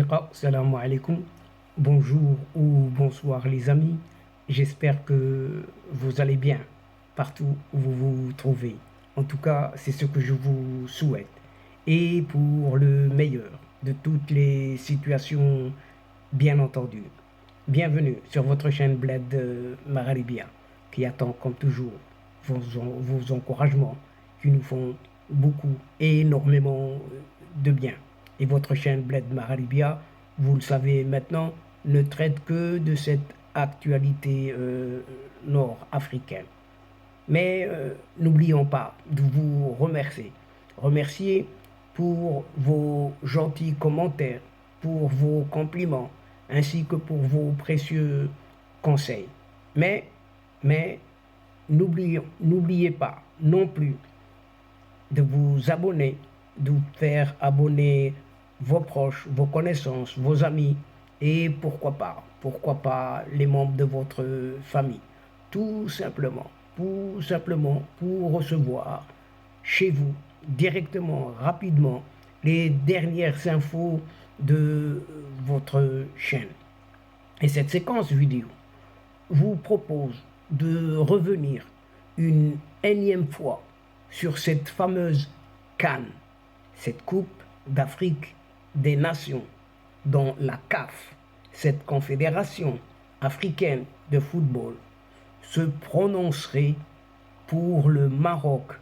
Asdiqa, salam alaikum. Bonjour ou bonsoir les amis. J'espère que vous allez bien partout où vous vous trouvez. En tout cas, c'est ce que je vous souhaite. Et pour le meilleur de toutes les situations, bien entendu. Bienvenue sur votre chaîne Bled Magharibia qui attend comme toujours vos encouragements qui nous font beaucoup et énormément de bien. Et votre chaîne Bled Magharibia, vous le savez maintenant, ne traite que de cette actualité nord-africaine. Mais n'oublions pas de vous remercier. Remercier pour vos gentils commentaires, pour vos compliments, ainsi que pour vos précieux conseils. Mais n'oubliez pas non plus de vous abonner, de vous faire abonner vos proches, vos connaissances, vos amis et pourquoi pas les membres de votre famille. Tout simplement pour recevoir chez vous directement, rapidement, les dernières infos de votre chaîne. Et cette séquence vidéo vous propose de revenir une énième fois sur cette fameuse CAN, cette Coupe d'Afrique des Nations, dont la CAF, cette confédération africaine de football, se prononcerait pour le Maroc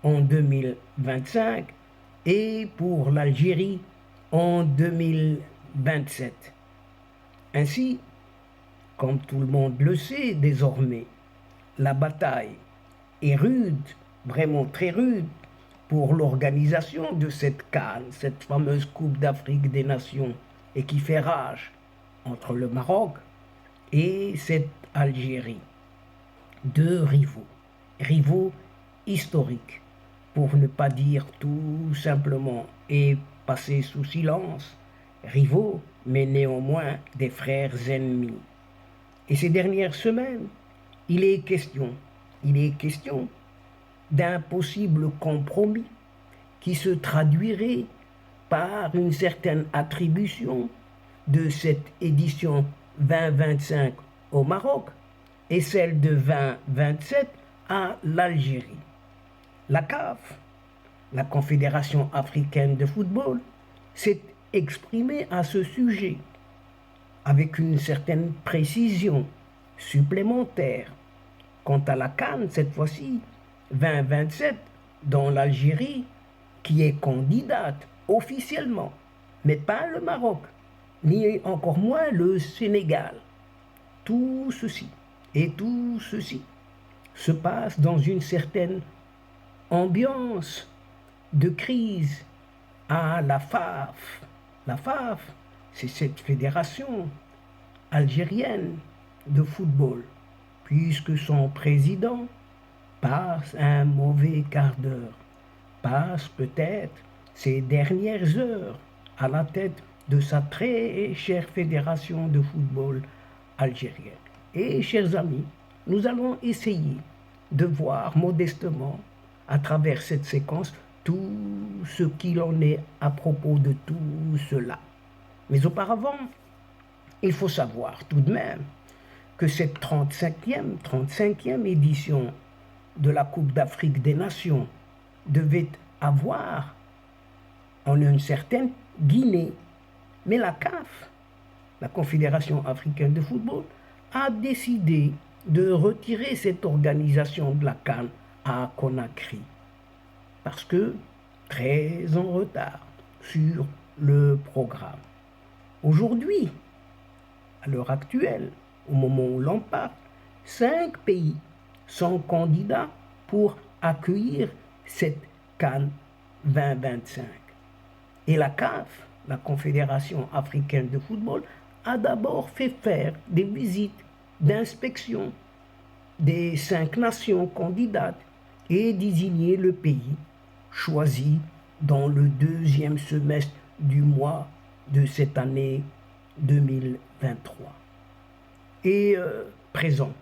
en 2025 et pour l'Algérie en 2027. Ainsi, comme tout le monde le sait désormais, la bataille est rude, vraiment très rude, pour l'organisation de cette CAN, cette fameuse Coupe d'Afrique des Nations, et qui fait rage entre le Maroc et cette Algérie. Deux rivaux historiques, pour ne pas dire tout simplement et passer sous silence, rivaux, mais néanmoins des frères ennemis. Et ces dernières semaines, il est question d'un possible compromis qui se traduirait par une certaine attribution de cette édition 2025 au Maroc et celle de 2027 à l'Algérie. La CAF, la Confédération africaine de football, s'est exprimée à ce sujet avec une certaine précision supplémentaire. Quant à la CAN, cette fois-ci, 2027, dans l'Algérie, qui est candidate officiellement, mais pas le Maroc, ni encore moins le Sénégal. Tout ceci se passe dans une certaine ambiance de crise à la FAF. La FAF, c'est cette fédération algérienne de football, puisque son président passe un mauvais quart d'heure, passe peut-être ses dernières heures à la tête de sa très chère fédération de football algérienne. Et chers amis, nous allons essayer de voir modestement à travers cette séquence tout ce qu'il en est à propos de tout cela. Mais auparavant, il faut savoir tout de même que cette 35e édition de la Coupe d'Afrique des Nations devait avoir en une certaine Guinée. Mais la CAF, la Confédération africaine de football, a décidé de retirer cette organisation de la CAN à Conakry. Parce que très en retard sur le programme. Aujourd'hui, à l'heure actuelle, au moment où l'on parle, 5 pays sont candidats pour accueillir cette CAN 2025. Et la CAF, la Confédération africaine de football, a d'abord fait faire des visites d'inspection des 5 nations candidates et désigné le pays choisi dans le deuxième semestre du mois de cette année 2023. Et présent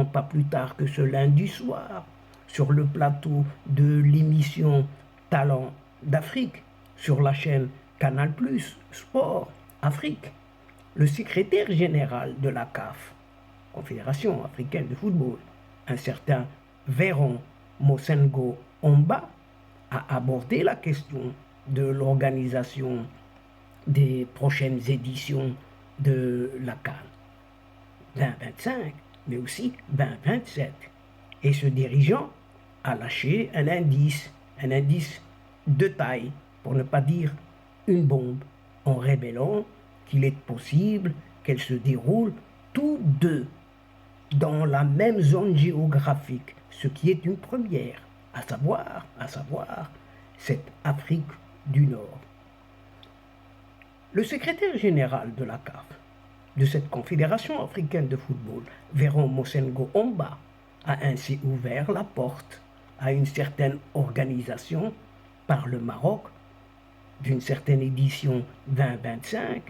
pas plus tard que ce lundi soir, sur le plateau de l'émission Talent d'Afrique, sur la chaîne Canal+, Sport, Afrique, le secrétaire général de la CAF, Confédération africaine de football, un certain Véron Mosengo Omba, a abordé la question de l'organisation des prochaines éditions de la CAN 2025, mais aussi 2027. Et ce dirigeant a lâché un indice de taille, pour ne pas dire une bombe, en révélant qu'il est possible qu'elles se déroulent tous deux dans la même zone géographique, ce qui est une première, à savoir cette Afrique du Nord. Le secrétaire général de la CAF, de cette Confédération africaine de football, Véron Mosengo Omba, a ainsi ouvert la porte à une certaine organisation par le Maroc d'une certaine édition 2025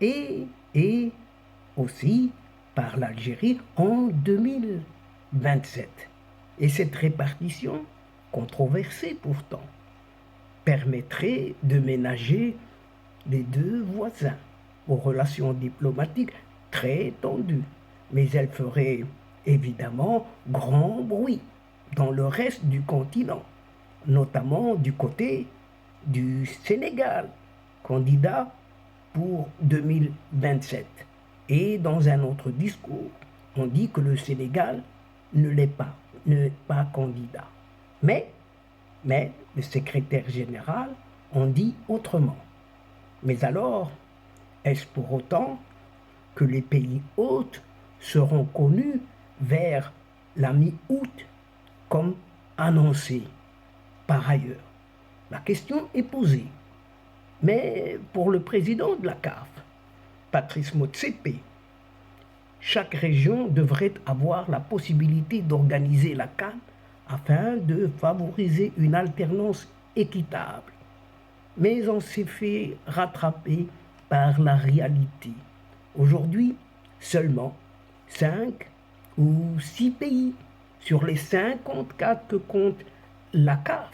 et aussi par l'Algérie en 2027. Et cette répartition, controversée pourtant, permettrait de ménager les deux voisins aux relations diplomatiques très tendues, mais elle ferait évidemment grand bruit dans le reste du continent, notamment du côté du Sénégal, candidat pour 2027. Et dans un autre discours, on dit que le Sénégal n'est pas candidat. Mais le secrétaire général en dit autrement. Mais alors, est-ce pour autant que les pays hôtes seront connus vers la mi-août comme annoncé par ailleurs? La question est posée. Mais pour le président de la CAF, Patrice Motsepe, chaque région devrait avoir la possibilité d'organiser la CAN afin de favoriser une alternance équitable. Mais on s'est fait rattraper par la réalité. Aujourd'hui, seulement 5 ou 6 pays sur les 54 que compte la CAF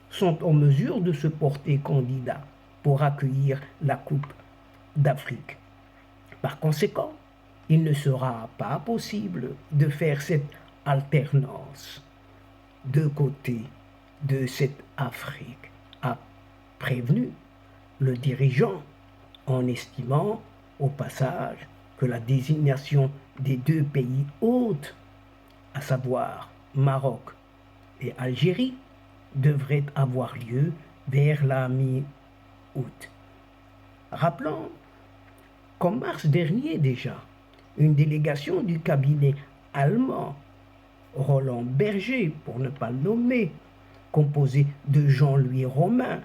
sont en mesure de se porter candidat pour accueillir la Coupe d'Afrique. Par conséquent, il ne sera pas possible de faire cette alternance de côté de cette Afrique, a prévenu le dirigeant en estimant au passage que la désignation des deux pays hôtes, à savoir Maroc et Algérie, devrait avoir lieu vers la mi-août. Rappelons qu'en mars dernier déjà, une délégation du cabinet allemand Roland Berger, pour ne pas le nommer, composée de Jean-Louis Romain,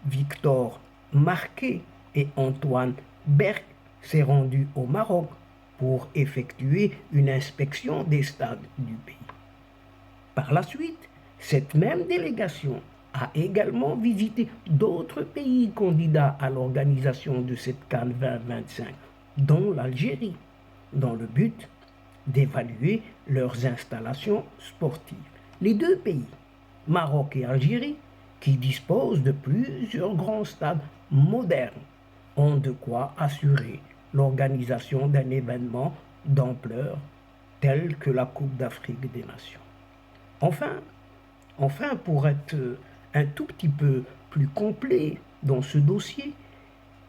Victor Marquet et Antoine Berck, s'est rendue au Maroc pour effectuer une inspection des stades du pays. Par la suite, cette même délégation a également visité d'autres pays candidats à l'organisation de cette CAN 2025, dont l'Algérie, dans le but d'évaluer leurs installations sportives. Les deux pays, Maroc et Algérie, qui disposent de plusieurs grands stades modernes, ont de quoi assurer l'organisation d'un événement d'ampleur tel que la Coupe d'Afrique des Nations. Enfin, pour être un tout petit peu plus complet dans ce dossier,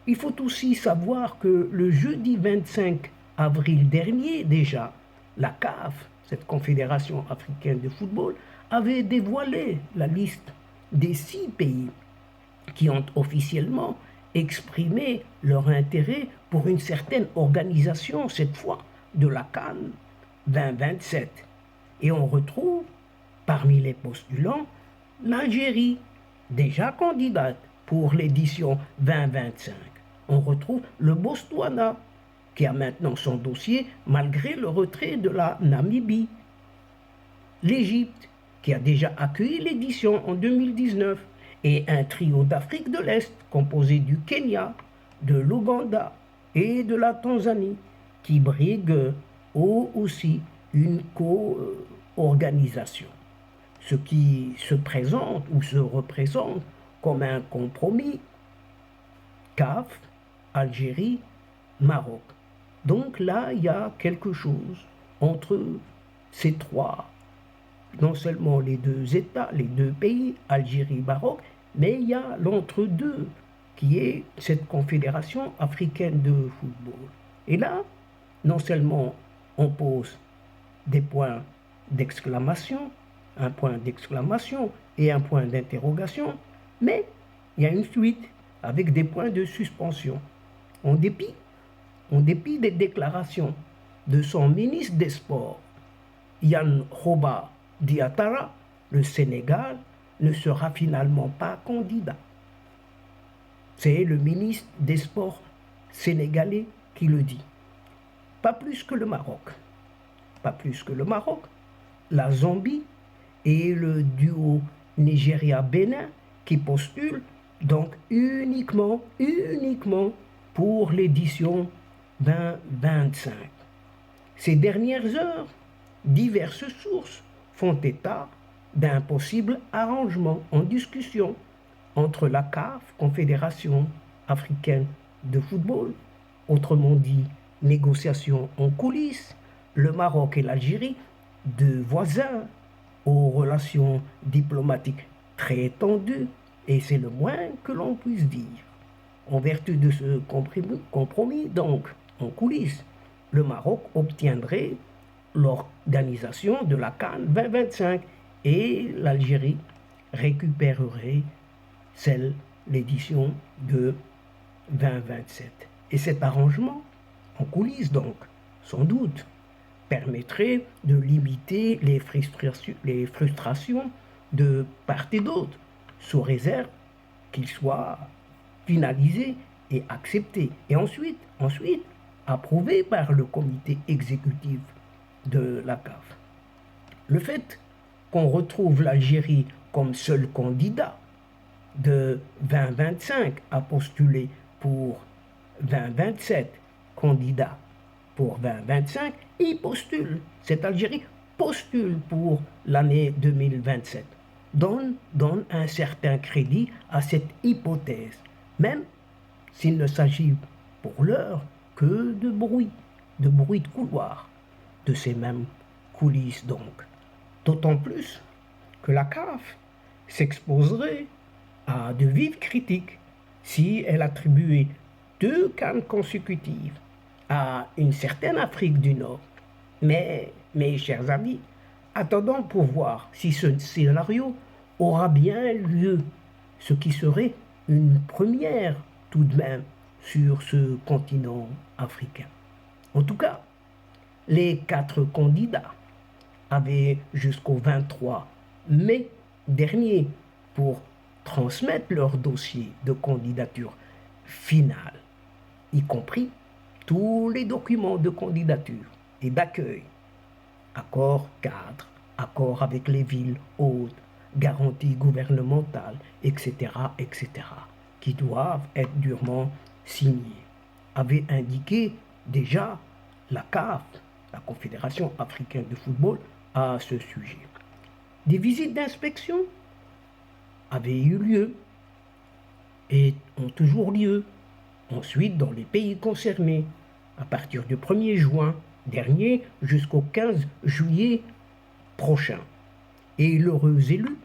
il faut aussi savoir que le jeudi 25 avril dernier déjà, la CAF, cette Confédération africaine de football, avait dévoilé la liste des 6 pays qui ont officiellement exprimé leur intérêt pour une certaine organisation, cette fois, de la CAN 2027. Et on retrouve parmi les postulants l'Algérie, déjà candidate pour l'édition 2025. On retrouve le Botswana, qui a maintenant son dossier malgré le retrait de la Namibie. L'Égypte, qui a déjà accueilli l'édition en 2019, et un trio d'Afrique de l'Est composé du Kenya, de l'Ouganda et de la Tanzanie, qui brigue aussi une co-organisation. Ce qui se présente ou se représente comme un compromis CAF, Algérie, Maroc. Donc là, il y a quelque chose entre ces trois, non seulement les deux États, les deux pays, Algérie, Maroc, mais il y a l'entre-deux, qui est cette confédération africaine de football. Et là, non seulement on pose des points d'exclamation, un point d'exclamation et un point d'interrogation, mais il y a une suite avec des points de suspension. En dépit, des déclarations de son ministre des Sports, Yann Roba Diatara, le Sénégal ne sera finalement pas candidat. C'est le ministre des Sports sénégalais qui le dit. Pas plus que le Maroc. Pas plus que le Maroc. La Zambie et le duo Nigeria-Bénin qui postulent donc uniquement pour l'édition 2025. Ces dernières heures, diverses sources font état d'un possible arrangement en discussion entre la CAF, Confédération africaine de football, autrement dit négociations en coulisses, le Maroc et l'Algérie, deux voisins aux relations diplomatiques très tendues, et c'est le moins que l'on puisse dire. En vertu de ce compromis, donc, en coulisses, le Maroc obtiendrait l'organisation de la CAN 2025 et l'Algérie récupérerait l'édition de 2027. Et cet arrangement, en coulisses donc, sans doute, permettrait de limiter les frustrations de part et d'autre, sous réserve qu'il soit finalisé et accepté. Et ensuite approuvé par le comité exécutif de la CAF. Le fait qu'on retrouve l'Algérie comme seul candidat de 2025 à postuler pour 2027, candidat pour 2025, cette Algérie postule pour l'année 2027. Donne un certain crédit à cette hypothèse, même s'il ne s'agit pour l'heure que de bruit de couloir, de ces mêmes coulisses donc. D'autant plus que la CAF s'exposerait à de vives critiques si elle attribuait 2 CAN consécutives à une certaine Afrique du Nord. Mais, mes chers amis, attendons pour voir si ce scénario aura bien lieu, ce qui serait une première tout de même sur ce continent africain. En tout cas, les 4 candidats avaient jusqu'au 23 mai dernier pour transmettre leur dossier de candidature finale, y compris tous les documents de candidature et d'accueil, accord cadre, accord avec les villes hôtes, garanties gouvernementales, etc., qui doivent être durement signés, avait indiqué déjà la CAF, la Confédération africaine de football, à ce sujet. Des visites d'inspection avaient eu lieu et ont toujours lieu ensuite dans les pays concernés, à partir du 1er juin dernier jusqu'au 15 juillet prochain. Et l'heureux élu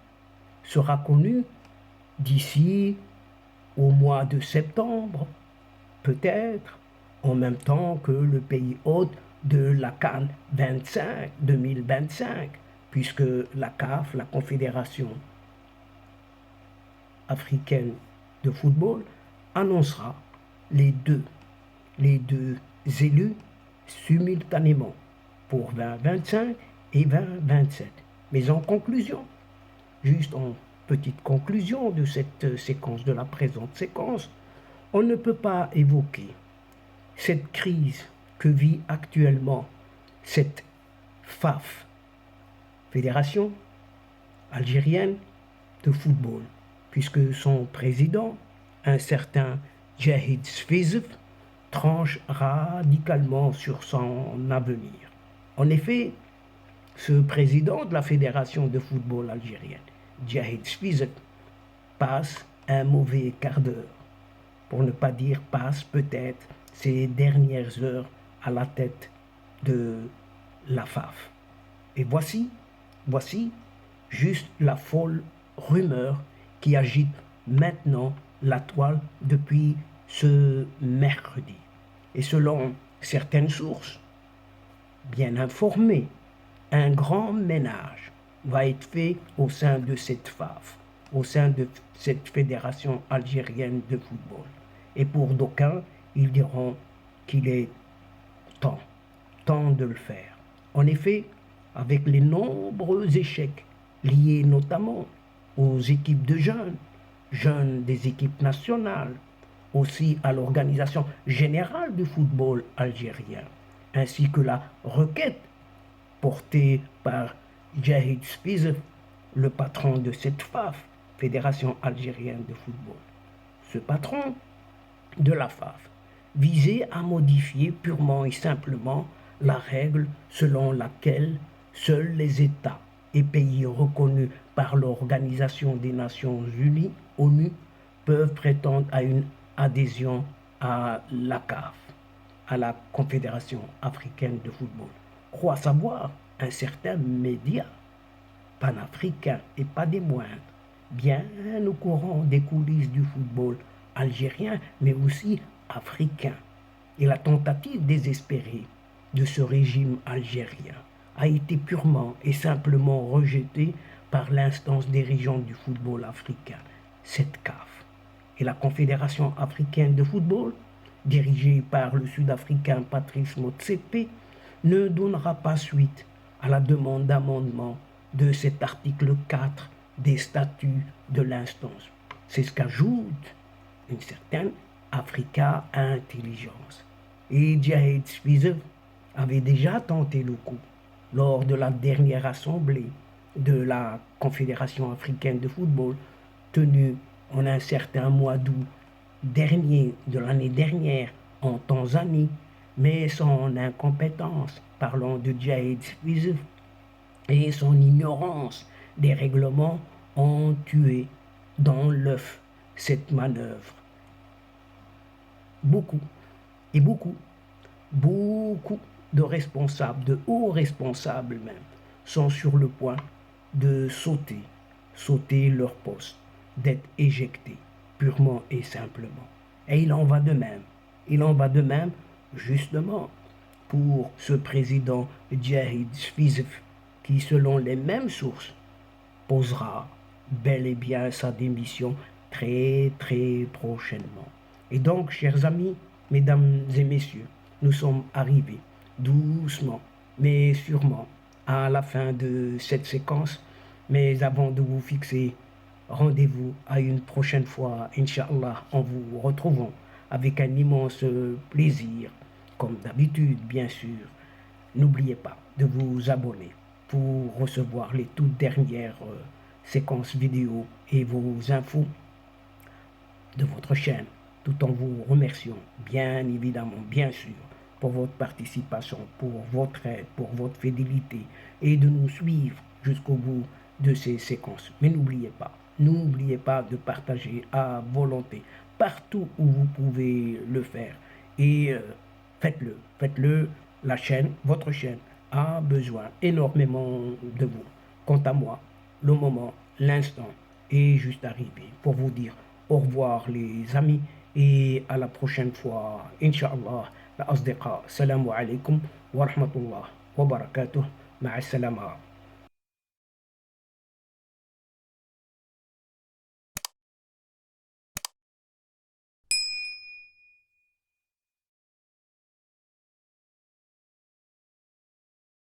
sera connu d'ici au mois de septembre, peut-être en même temps que le pays hôte de la CAN 2025, puisque la CAF, la Confédération africaine de football, annoncera les deux élus simultanément pour 2025 et 2027. Mais en conclusion, juste en petite conclusion de cette séquence, de la présente séquence, on ne peut pas évoquer cette crise que vit actuellement cette FAF, Fédération algérienne de football, puisque son président, un certain Djahid Sfizf, tranche radicalement sur son avenir. En effet, ce président de la Fédération de football algérienne, Djahid Sfizf, passe un mauvais quart d'heure. pour ne pas dire passe peut-être ses dernières heures à la tête de la FAF. Et voici juste la folle rumeur qui agite maintenant la toile depuis ce mercredi. Et selon certaines sources bien informées, un grand ménage va être fait au sein de cette FAF, au sein de cette Fédération algérienne de football. Et pour d'aucuns, ils diront qu'il est temps de le faire. En effet, avec les nombreux échecs liés notamment aux équipes de jeunes des équipes nationales, aussi à l'organisation générale du football algérien, ainsi que la requête portée par Jahid Spiz, le patron de cette FAF, Fédération algérienne de football. Ce patron de la FAF visait à modifier purement et simplement la règle selon laquelle seuls les États et pays reconnus par l'Organisation des Nations Unies, ONU, peuvent prétendre à une adhésion à la CAF, à la Confédération africaine de football. Croit savoir un certain média panafricain et pas des moindres, bien au courant des coulisses du football algérien, mais aussi africain. Et la tentative désespérée de ce régime algérien a été purement et simplement rejetée par l'instance dirigeante du football africain, cette CAF. Et la Confédération africaine de football, dirigée par le Sud-Africain Patrice Motsepe, ne donnera pas suite à la demande d'amendement de cet article 4 des statuts de l'instance. C'est ce qu'ajoute une certaine Africa Intelligence. Et Jahid Spiz avait déjà tenté le coup lors de la dernière assemblée de la Confédération africaine de football tenue en un certain mois d'août dernier de l'année dernière en Tanzanie, mais son incompétence, parlant de Jahid Spiz, et son ignorance des règlements ont tué dans l'œuf cette manœuvre. Beaucoup de responsables, de hauts responsables même, sont sur le point de sauter leur poste, d'être éjectés, purement et simplement. Et il en va de même, justement, pour ce président Jahid Spiz, qui, selon les mêmes sources, posera bel et bien sa démission très prochainement. Et donc, chers amis, mesdames et messieurs, nous sommes arrivés doucement, mais sûrement, à la fin de cette séquence. Mais avant de vous fixer rendez-vous à une prochaine fois, Inch'Allah, en vous retrouvant avec un immense plaisir, comme d'habitude, bien sûr. N'oubliez pas de vous abonner pour recevoir les toutes dernières séquences vidéo et vos infos de votre chaîne, tout en vous remerciant, bien évidemment, bien sûr, pour votre participation, pour votre aide, pour votre fidélité et de nous suivre jusqu'au bout de ces séquences. Mais n'oubliez pas de partager à volonté partout où vous pouvez le faire. Et faites-le. La chaîne, votre chaîne, a besoin énormément de vous. Quant à moi, le moment, l'instant est juste arrivé pour vous dire au revoir les amis et à la prochaine fois, Inch'Allah. الأصدقاء السلام عليكم ورحمة الله وبركاته مع السلامة